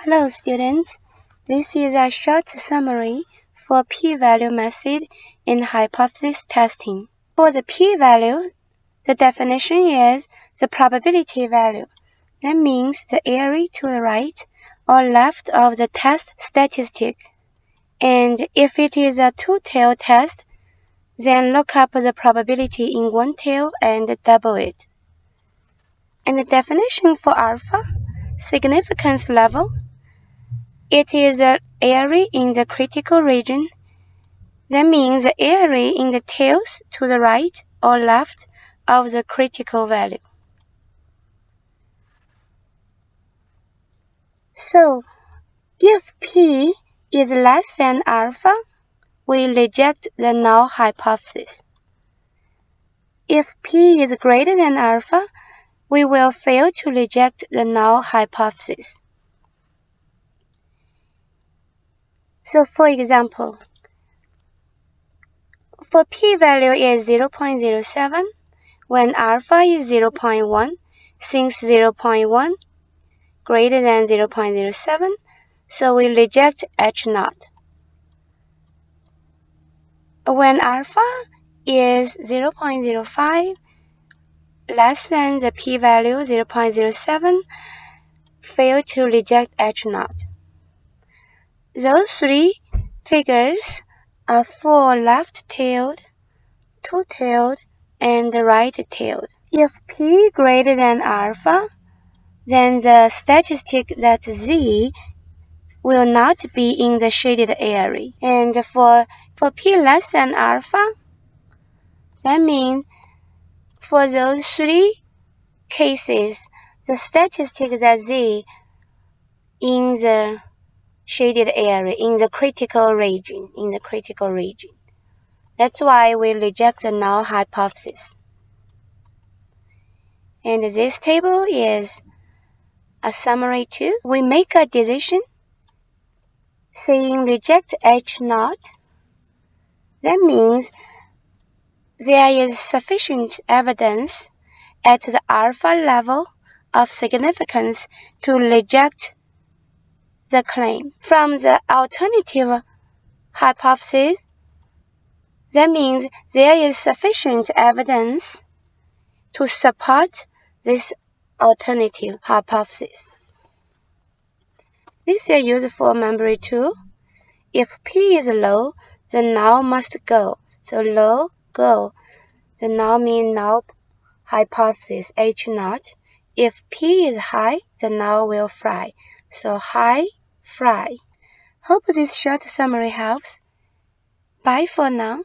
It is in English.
Hello students, this is a short summary for p-value method in hypothesis testing. For the p-value, the definition is the probability value. That means the area to the right or left of the test statistic. And if it is a two-tail test, then look up the probability in one tail and double it. And the definition for alpha, significance level, it is the area in the critical region. That means the area in the tails to the right or left of the critical value. So, if p is less than alpha, we reject the null hypothesis. If p is greater than alpha, we will fail to reject the null hypothesis. So, for example, for p-value is 0.07, when alpha is 0.1, since 0.1 greater than 0.07, so we reject H0. When alpha is 0.05, less than the p-value 0.07, fail to reject H0. Those three figures are for left-tailed, two-tailed, and right-tailed. If p greater than alpha, then the statistic that z will not be in the shaded area. And for p less than alpha, that means for those three cases, the statistic that z in the shaded area, in the critical region. That's why we reject the null hypothesis. And this table is a summary too. We make a decision saying reject H0. That means there is sufficient evidence at the alpha level of significance to reject the claim. From the alternative hypothesis, that means there is sufficient evidence to support this alternative hypothesis. This is a useful memory tool. If p is low, the null must go. So low, go. The null means null hypothesis H0. If p is high, the null will fly. So high, fly. Hope this short summary helps. Bye for now.